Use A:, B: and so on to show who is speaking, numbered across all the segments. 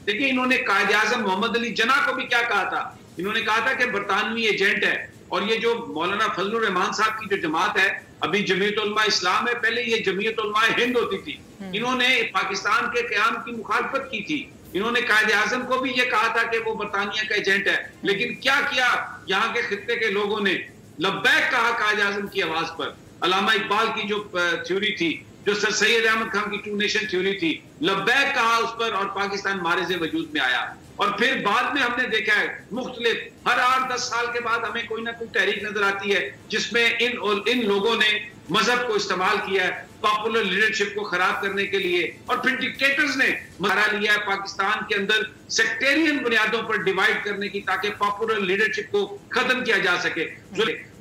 A: देखिए, इन्होंने कायद आज़म मोहम्मद अली जिन्ना को भी क्या कहा था, इन्होंने कहा था कि बरतानवी एजेंट है। और ये जो मौलाना फजलुर रहमान साहब की जो जमात है, अभी जमीयत उलमा इस्लाम है, पहले ये जमीयत उलमा हिंद होती थी, इन्होंने पाकिस्तान के क़याम की मुखालफत की थी। इन्होंने कायद आज़म को भी ये कहा था कि वो बरतानिया का एजेंट है, लेकिन क्या किया यहाँ के खित्ते के लोगों ने, लब्बैक कहा कायद आज़म की आवाज पर। अल्लामा इकबाल की जो थ्योरी थी, जो सर सैयद अहमद खान की टू नेशन थ्योरी थी, लब्बैक कहा उस पर, और पाकिस्तान मारिज़े वजूद में आया। और फिर बाद में हमने देखा है मुख्तलिफ हर 8-10 साल के बाद हमें कोई ना कोई तहरीक नजर आती है जिसमें इन लोगों ने मजहब को इस्तेमाल किया है पॉपुलर लीडरशिप को खराब करने के लिए। और फिर डिक्टेटर्स ने मारा लिया है पाकिस्तान के अंदर सेक्टेरियन बुनियादों पर डिवाइड करने की, ताकि पॉपुलर लीडरशिप को खत्म किया जा सके।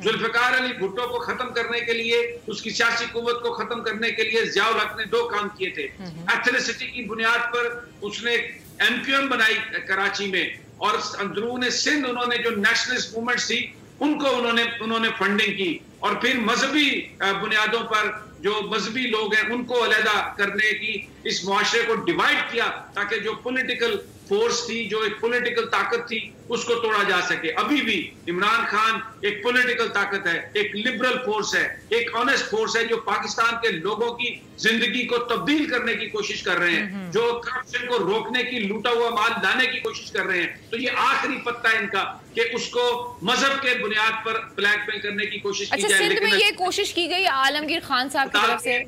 A: जुल्फिकार अली भुट्टो को खत्म करने के लिए, उसकी सियासी कुव्वत को खत्म करने के लिए जियाउल हक ने 2 काम किए थे। एथनिसिटी की बुनियाद पर उसने MQM बनाई कराची में, और अंदरून सिंध उन्होंने जो नेशनलिस्ट मूवमेंट थी उनको उन्होंने फंडिंग की। और फिर मजहबी बुनियादों पर जो मजहबी लोग हैं उनको अलहदा करने की, इस मुआशरे को डिवाइड किया ताकि जो पॉलिटिकल फोर्स थी, जो एक पॉलिटिकल ताकत थी, उसको तोड़ा जा सके। अभी भी इमरान खान एक पॉलिटिकल ताकत है, एक लिबरल फोर्स है, एक ऑनेस्ट फोर्स है, जो पाकिस्तान के लोगों की जिंदगी को तब्दील करने की कोशिश कर रहे हैं, जो करप्शन को रोकने की, लूटा हुआ माल लाने की कोशिश कर रहे हैं। तो ये आखिरी पत्ता है इनका कि उसको मजहब के बुनियाद पर ब्लैकमेल करने की कोशिश की जाए।
B: लेकिन ये कोशिश की गई आलमगीर खान साहब की तरफ से,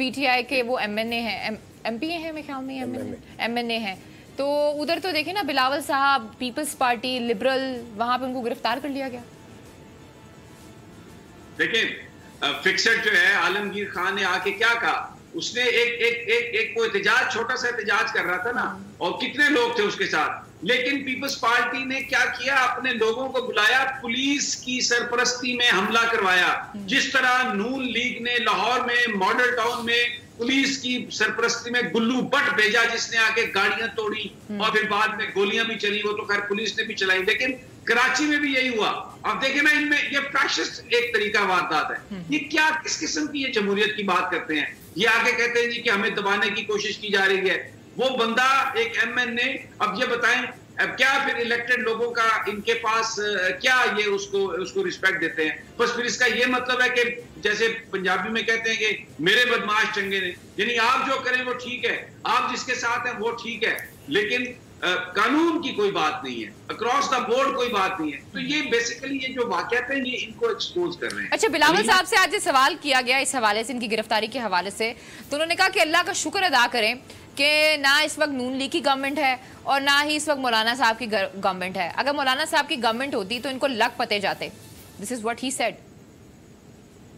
B: PTI के वो MNA हैं, MPA हैं मेरे ख्याल में, MNA हैं, तो उधर तो देखे ना बिलावल साहब, पीपल्स पार्टी, लिबरल, वहां पे उनको गिरफ्तार कर लिया गया।
A: देखिए, फिक्सड जो है, आलमगीर खान ने आके क्या कहा, उसने एक वो एहतजाज, छोटा सा एहतजाज कर रहा था ना, और कितने लोग थे उसके साथ, लेकिन पीपल्स पार्टी ने क्या किया, अपने लोगों को बुलाया, पुलिस की सरपरस्ती में हमला करवाया। जिस तरह नून लीग ने लाहौर में मॉडल टाउन में पुलिस की सरपरस्ती में गुल्लू भट्ट भेजा, जिसने आके गाड़ियां तोड़ी और फिर बाद में गोलियां भी चली, वो तो खैर पुलिस ने भी चलाई, लेकिन कराची में भी यही हुआ। अब देखें ना, इनमें ये फैशिस्ट एक तरीका वारदात है। ये क्या, किस किस्म की ये जमहूरियत की बात करते हैं? ये आगे कहते हैं जी कि हमें दबाने की कोशिश की जा रही है। वो बंदा एक MNA, अब ये बताएं, अब क्या फिर इलेक्टेड लोगों का इनके पास क्या ये उसको रिस्पेक्ट देते हैं? बस फिर इसका ये मतलब है कि जैसे पंजाबी में कहते हैं कि मेरे बदमाश चंगे ने, यानी आप जो करें वो ठीक है, आप जिसके साथ हैं वो ठीक है, लेकिन कानून की कोई बात नहीं है, अक्रॉस द बोर्ड कोई बात नहीं है। तो ये बेसिकली ये जो वाकयात हैं ये इनको एक्सपोज कर रहे हैं।
B: अच्छा, बिलावल साहब से आज ये सवाल किया गया इस हवाले से, इनकी गिरफ्तारी के हवाले से, तो उन्होंने कहा कि अल्लाह का शुक्र अदा करें कि ना इस वक्त नून लीग की गवर्नमेंट है और ना ही इस वक्त मौलाना साहब की गवर्नमेंट है। अगर मौलाना साहब की गवर्नमेंट होती तो इनको लग पते जाते। This is what he said.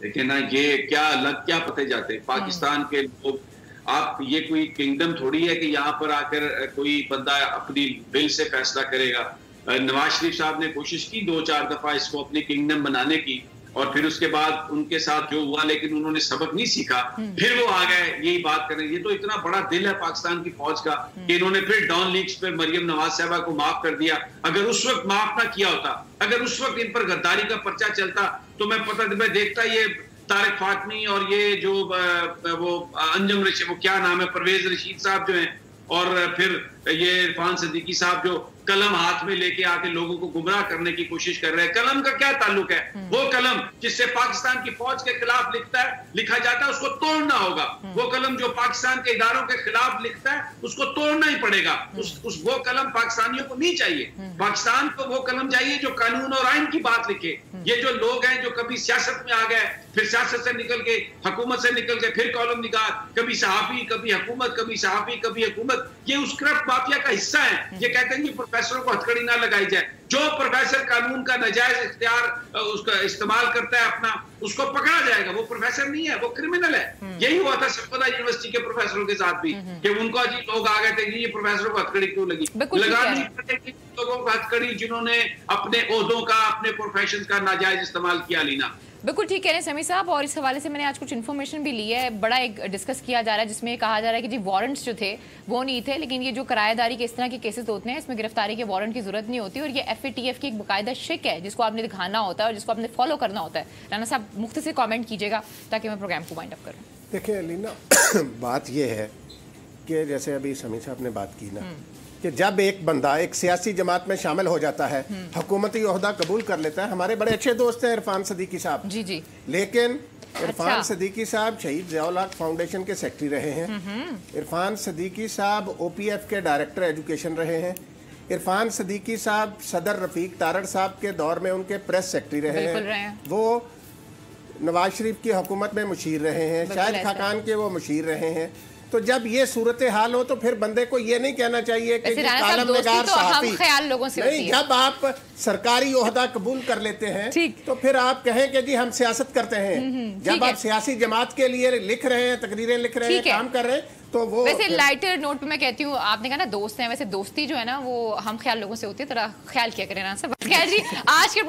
A: देखिए ना, ये क्या लग क्या पते जाते पाकिस्तान के लोग। आप, ये कोई किंगडम थोड़ी है कि यहाँ पर आकर कोई बंदा अपनी बिल से फैसला करेगा। नवाज शरीफ साहब ने कोशिश की 2-4 दफा इसको अपनी किंगडम बनाने की, और फिर उसके बाद उनके साथ जो हुआ, लेकिन उन्होंने सबक नहीं सीखा, फिर वो आ गए यही बात करें। ये तो इतना बड़ा दिल है पाकिस्तान की फौज का कि इन्होंने फिर डॉन लीग्स पर मरियम नवाज साहबा को माफ कर दिया। अगर उस वक्त माफ ना किया होता, अगर उस वक्त इन पर गद्दारी का पर्चा चलता, तो मैं देखता ये तारिक फातमी और ये जो वो अंजम रशीद, वो क्या नाम है, परवेज रशीद साहब जो हैं, और फिर ये इरफान सिद्दीकी साहब जो कलम हाथ में लेके आके लोगों को गुमराह करने की कोशिश कर रहे हैं। कलम का क्या ताल्लुक है? वो कलम जिससे पाकिस्तान की फौज के खिलाफ लिखा जाता है, उसको तोड़ना होगा। वो कलम जो पाकिस्तान के इदारों के खिलाफ लिखता है, उसको तोड़ना ही पड़ेगा। वो कलम पाकिस्तानियों को नहीं चाहिए। पाकिस्तान को वो कलम चाहिए जो कानून और आइन की बात लिखे। ये जो लोग हैं जो कभी सियासत में आ गए, फिर सियासत से निकल के, हुकूमत से निकल के, फिर कॉलम निगार, कभी सहाफी, कभी हुकूमत, कभी सहाफी, कभी हुकूमत, ये उस करप्ट माफिया का हिस्सा है। ये कहते हैं कि प्रोफेसरों को हथकड़ी ना लगाई जाए। जो प्रोफेसर कानून का नाजायज इख्तियार उसका इस्तेमाल करता है अपना, उसको पकड़ा जाएगा। वो प्रोफेसर नहीं है, वो क्रिमिनल है। यही हुआ था सफदर यूनिवर्सिटी के प्रोफेसरों के साथ भी, कि उनको अजीब लोग आ गए थे कि ये प्रोफेसरों को हथकड़ी क्यों लगी। लगानी पड़ेगी लोगों को हथकड़ी जिन्होंने अपने ओहदों का, अपने प्रोफेशन का नाजायज इस्तेमाल किया। लीना,
B: बिल्कुल ठीक कह रहे हैं समी साहब, और इस हवाले से मैंने आज कुछ इन्फॉर्मेशन भी ली है। बड़ा एक डिस्कस किया जा रहा है जिसमें कहा जा रहा है कि जी वारंट्स जो थे वो नहीं थे, लेकिन ये जो किराएदारी के इस तरह के केसेस होते हैं, इसमें गिरफ्तारी के वारंट की जरूरत नहीं होती, और ये FATF की एक बाकायदा शिक है जिसको आपने दिखाना होता है और जिसको आपने फॉलो करना होता है। राना साहब मुख्तसर कॉमेंट कीजिएगा ताकि मैं प्रोग्राम को वाइंड अप करूँ।
C: देखिए लीना, बात ये है कि जैसे अभी समी साहब ने बात की ना कि जब एक बंदा एक सियासी जमात में शामिल हो जाता है, हुकूमती ओहदा कबूल कर लेता है। हमारे बड़े अच्छे दोस्त हैं इरफान सदीकी साहब,
B: जी जी,
C: लेकिन इरफान सदीकी साहब शहीद ज़ियाउल हक फाउंडेशन के सेक्रेटरी रहे हैं। इरफान सदीकी साहब OPF के डायरेक्टर एजुकेशन रहे हैं। इरफान सदीकी साहब सदर रफीक तारड़ साहब के दौर में उनके प्रेस सेक्रेटरी रहे हैं। वो नवाज शरीफ की हुकूमत में मुशीर रहे हैं, शाहिद खाकान के वो मुशीर रहे हैं। तो जब ये सूरत हाल हो तो फिर बंदे को ये नहीं कहना चाहिए कि कालमनिगार सहाफ़ी नहीं। जब आप सरकारी ओहदा कबूल कर लेते हैं तो फिर आप कहें कि जी हम सियासत करते हैं। जब आप सियासी जमात के लिए लिख रहे हैं, तकरीरें लिख रहे हैं, काम कर रहे हैं, तो वो
B: वैसे लाइटर नोट पे मैं कहती हूँ, आपने कहा ना दोस्त हैं, वैसे दोस्ती जो है ना वो हम ख्याल लोगों से होती है, थोड़ा ख्याल किया करें ना सब। खैर जी, आज के